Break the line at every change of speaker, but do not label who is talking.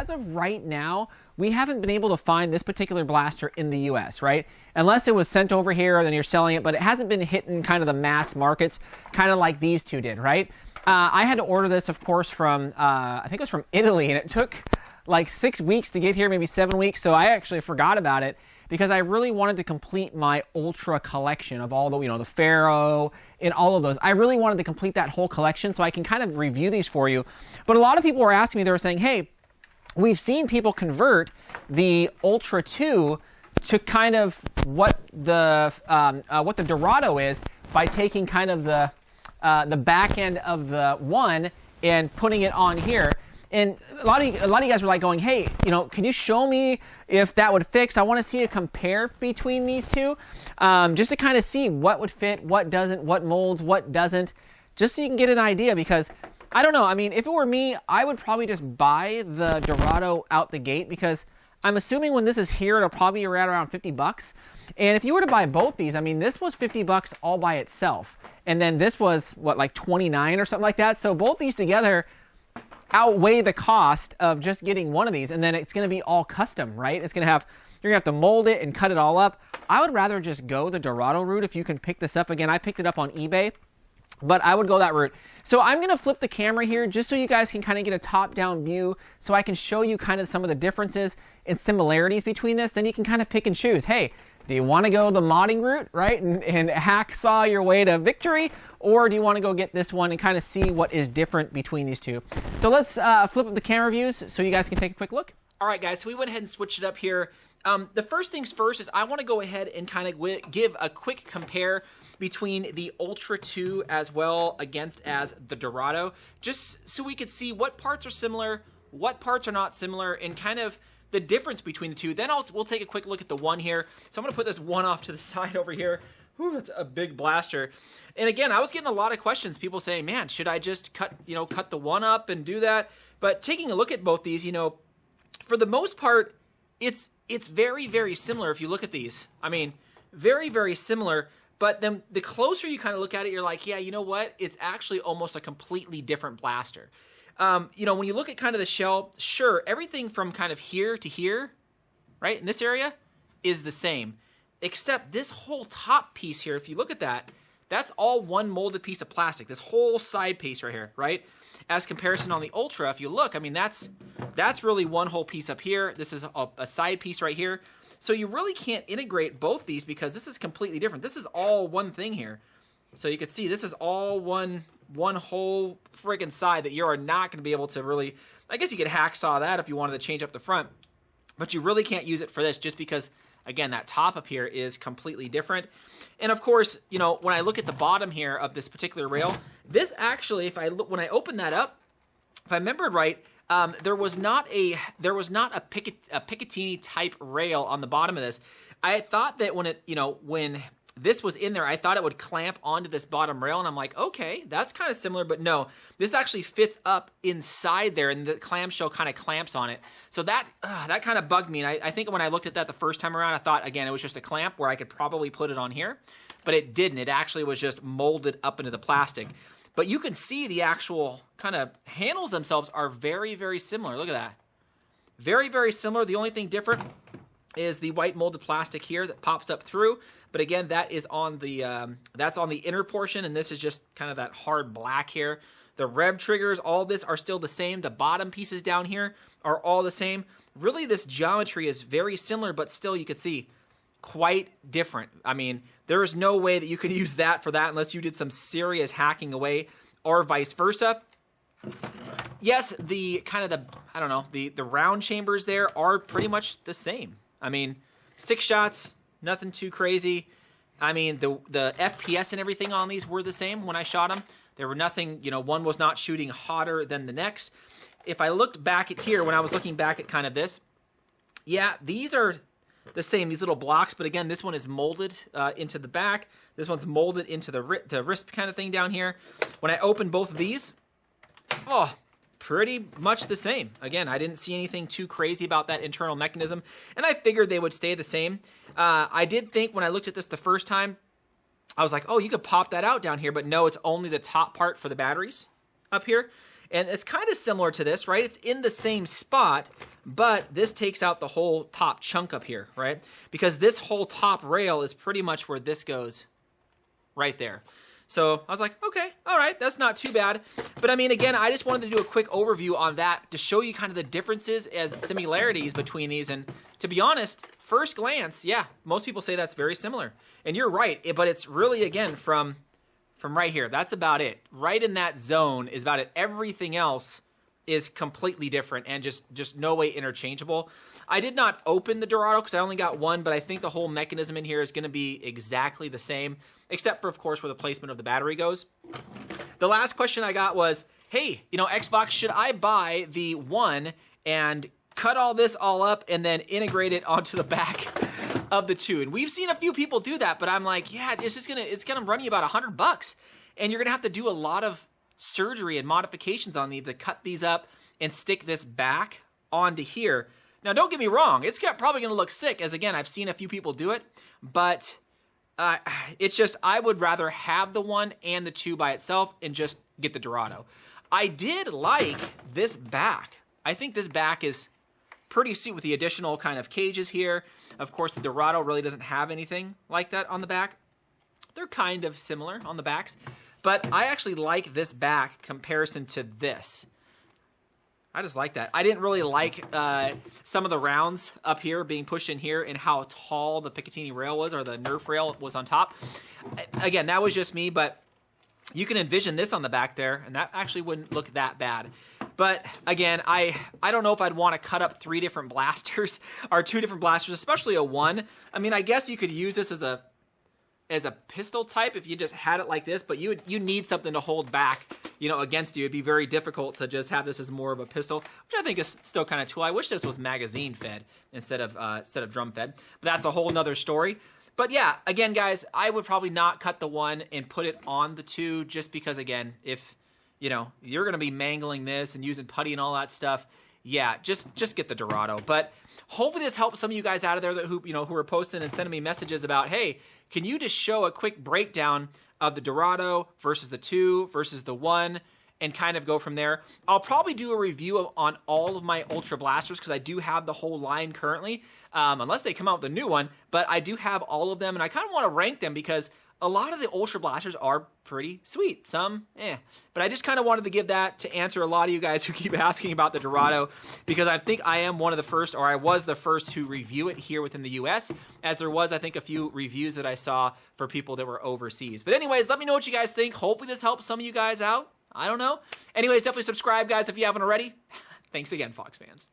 as of right now, we haven't been able to find this particular blaster in the US, right? Unless it was sent over here and then you're selling it, but it hasn't been hitting kind of the mass markets, kind of like these two did, right? I had to order this, of course, from, I think it was from Italy, and it took like 6 weeks to get here, maybe 7 weeks, so I actually forgot about it because I really wanted to complete my Ultra collection of all the, the Pharaoh and all of those. I really wanted to complete that whole collection so I can kind of review these for you. But a lot of people were asking me, they were saying, hey, we've seen people convert the Ultra 2 to kind of what the Dorado is by taking kind of the back end of the one and putting it on here. And a lot of you guys were like going, hey, can you show me if that would fix? I want to see a compare between these two, just to kind of see what would fit, what doesn't, what molds, what doesn't, just so you can get an idea. Because I don't know. I mean, if it were me, I would probably just buy the Dorado out the gate, because I'm assuming when this is here, it'll probably be around 50 bucks. And if you were to buy both these, I mean, this was 50 bucks all by itself. And then this was, what, like 29 or something like that? So both these together outweigh the cost of just getting one of these. And then it's going to be all custom, right? It's going to have, you're going to have to mold it and cut it all up. I would rather just go the Dorado route if you can pick this up. Again, I picked it up on eBay, but I would go that route. So I'm going to flip the camera here just so you guys can kind of get a top-down view, so I can show you kind of some of the differences and similarities between this. Then you can kind of pick and choose. Hey, do you want to go the modding route, right, and hacksaw your way to victory? Or do you want to go get this one and kind of see what is different between these two? So let's flip up the camera views so you guys can take a quick look. All right, guys, so we went ahead and switched it up here. The first things first is I want to go ahead and kind of give a quick compare between the Ultra 2 as well against as the Dorado, just so we could see what parts are similar, what parts are not similar, and kind of the difference between the two. Then we'll take a quick look at the one here. So I'm going to put this one off to the side over here. Whew, that's a big blaster. And again, I was getting a lot of questions. People saying, man, should I just cut the one up and do that? But taking a look at both these, for the most part, it's very, very similar if you look at these. I mean, very, very similar. But then the closer you kind of look at it, you're like, yeah, you know what? It's actually almost a completely different blaster. When you look at kind of the shell, sure, everything from kind of here to here, right, in this area, is the same. Except this whole top piece here, if you look at that, that's all one molded piece of plastic. This whole side piece right here, right? As comparison on the Ultra, if you look, I mean, that's really one whole piece up here. This is a side piece right here. So you really can't integrate both these because this is completely different. This is all one thing here. So you can see this is all one whole friggin' side that you are not going to be able to really, I guess you could hacksaw that if you wanted to change up the front, but you really can't use it for this just because, again, that top up here is completely different. And of course, when I look at the bottom here of this particular rail, this actually, when I open that up, if I remembered right, there was not a Picatinny type rail on the bottom of this. I thought that when this was in there, I thought it would clamp onto this bottom rail, and I'm like, okay, that's kind of similar, but no, this actually fits up inside there, and the clamshell kind of clamps on it. So that kind of bugged me, and I think when I looked at that the first time around, I thought, again, it was just a clamp where I could probably put it on here, but it didn't. It actually was just molded up into the plastic. But you can see the actual kind of handles themselves are very, very similar. Look at that. Very, very similar. The only thing different is the white molded plastic here that pops up through. But again, that is on the that's on the inner portion, and this is just kind of that hard black here. The rev triggers, all this are still the same. The bottom pieces down here are all the same. Really, this geometry is very similar, but still you could see quite different. I mean, there is no way that you could use that for that unless you did some serious hacking away or vice versa. Yes, the round chambers there are pretty much the same. I mean, 6 shots, nothing too crazy. I mean, the FPS and everything on these were the same when I shot them. There were nothing, one was not shooting hotter than the next. If I looked back at here, when I was looking back at kind of this, yeah, these are the same, these little blocks, but again, this one is molded into the back. This one's molded into the wrist kind of thing down here. When I open both of these, oh, pretty much the same. Again, I didn't see anything too crazy about that internal mechanism, and I figured they would stay the same. I did think when I looked at this the first time, I was like, oh, you could pop that out down here, but no, it's only the top part for the batteries up here.
And it's kind of similar to this, right? It's in the same spot, but this takes out the whole top chunk up here, right? Because this whole top rail is pretty much where this goes right there. So I was like, okay, all right, that's not too bad. But I mean, again, I just wanted to do a quick overview on that to show you kind of the differences as similarities between these. And to be honest, first glance, yeah, most people say that's very similar. And you're right, but it's really, again, from right here. That's about it. Right in that zone is about it. Everything else is completely different and just no way interchangeable. I did not open the Dorado because I only got one, but I think the whole mechanism in here is going to be exactly the same, except for, of course, where the placement of the battery goes. The last question I got was, hey, you know, Xbox, should I buy the one and cut all this all up and then integrate it onto the back of the two? And we've seen a few people do that, but I'm like, yeah, it's gonna run you about $100, and you're gonna have to do a lot of surgery and modifications on these to cut these up and stick this back onto here. Now, don't get me wrong, it's probably gonna look sick, as again, I've seen a few people do it, but it's just, I would rather have the one and the two by itself and just get the Dorado. I did like this back. I think this back is pretty sweet with the additional kind of cages here. Of course, the Dorado really doesn't have anything like that on the back. They're kind of similar on the backs, but I actually like this back comparison to this. I just like that. I didn't really like some of the rounds up here being pushed in here and how tall the Picatinny rail was, or the Nerf rail was on top. Again, that was just me, but you can envision this on the back there, and that actually wouldn't look that bad. But again, I don't know if I'd want to cut up 3 different blasters or 2 different blasters, especially a 1. I mean, I guess you could use this as a pistol type if you just had it like this, but you need something to hold back, you know, against you. It'd be very difficult to just have this as more of a pistol, which I think is still kind of cool. I wish this was magazine fed instead of drum fed, but that's a whole nother story. But yeah, again, guys, I would probably not cut the 1 and put it on the 2, just because, again, if you know you're gonna be mangling this and using putty and all that stuff, yeah, just get the Dorado. But hopefully this helps some of you guys out of there who are posting and sending me messages about, hey, can you just show a quick breakdown of the Dorado versus the 2 versus the 1 and kind of go from there. I'll probably do a review on all of my Ultra Blasters because I do have the whole line currently, unless they come out with a new one, but I do have all of them, and I kind of want to rank them because a lot of the Ultra Blasters are pretty sweet. Some, But I just kind of wanted to give that to answer a lot of you guys who keep asking about the Dorado, because I think I am one of the first, or I was the first to review it here within the US, as there was, I think, a few reviews that I saw for people that were overseas. But anyways, let me know what you guys think. Hopefully this helps some of you guys out. I don't know. Anyways, definitely subscribe, guys, if you haven't already. Thanks again, Fox fans.